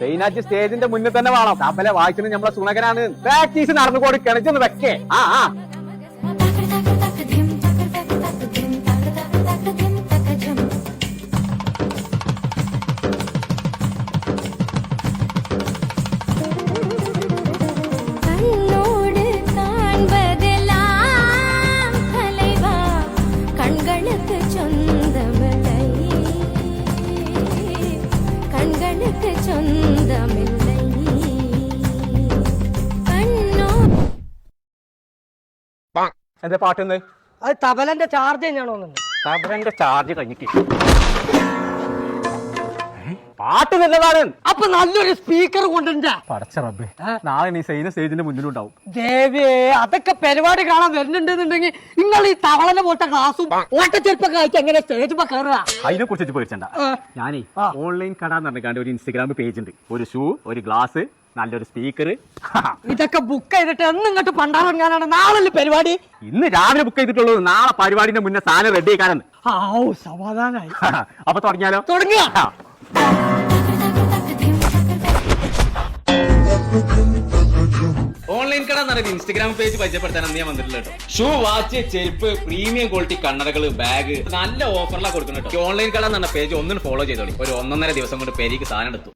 സൈനാജ് സ്റ്റേജിന്റെ മുന്നിൽ തന്നെ വേണം. തപ്പലെ വായിച്ചത് നമ്മളെ സുണകനാണ്. പ്രാക്ടീസ് നടന്നു കൊടുക്കണം. ഇതൊന്ന് വെക്കേ. ആ എന്താ പാട്ടൊന്ന്? അത് തബലന്റെ ചാർജ് തന്നെയാണോ? തബലന്റെ ചാർജ് കഴിഞ്ഞിട്ട് പാട്ട് നല്ലതാണ്. അപ്പൊ നല്ലൊരു സ്പീക്കർ കൊണ്ടുണ്ടാ. പടച്ച റബ്ബേ, നാളെ നീ സൈന സ്റ്റേജിന്റെ മുന്നിലുണ്ടാവും. ദേവേ, അതൊക്കെ പരിപാടി കാണാൻ വരുന്നുണ്ടെന്നുണ്ടെങ്കിൽ നിങ്ങൾ ഈ തവളനെ പോലത്തെ ക്ലാസും ഓട്ടച്ചെരുപ്പൊക്കെ അയച്ച് എങ്ങനെ സ്റ്റേജ് കയറുക? അതിനെ കുറിച്ച് പേടിച്ചണ്ട. ഞാനേ ഓൺലൈൻ കട എന്ന് പറഞ്ഞാണ്ട് ഒരു ഇൻസ്റ്റഗ്രാം പേജ് ഉണ്ട്. ഒരു ഷൂ, ഒരു ഗ്ലാസ്, നല്ലൊരു സ്പീക്കർ. ഇതൊക്കെ ബുക്ക് ചെയ്തിട്ട് എന്ന് ഇങ്ങോട്ട് പണ്ടാറങ്ങാനാണ് നാളെ പരിപാടി. ഇന്ന് രാവിലെ ബുക്ക് ചെയ്തിട്ടുള്ളൂ. നാളെ പരിപാടിന്റെ മുന്നേ സാധനം റെഡി ആക്കാനെന്ന്. സമാധാനായി. അപ്പൊ തുടങ്ങിയാലോ? തുടങ്ങിയ ഓൺലൈൻ കട എന്ന് പറയുന്നത് ഇൻസ്റ്റാഗ്രാം പേജ് പരിചയപ്പെടുത്താനാണ് ഞാൻ വന്നിട്ടുള്ളത്. ഷൂ, വാച്ച്, ചെരുപ്പ്, പ്രീമിയം ക്വാളിറ്റി കണ്ണടകള്, ബാഗ്, നല്ല ഓഫറിലാണ് കൊടുക്കുന്നത്. ഓൺലൈൻ കട എന്ന് പറഞ്ഞ പേജ് ഒന്നും ഫോളോ ചെയ്തോളി. ഒരു 1.5 ദിവസം കൊണ്ട് പേരിക്ക് സാധനം എടുത്തു.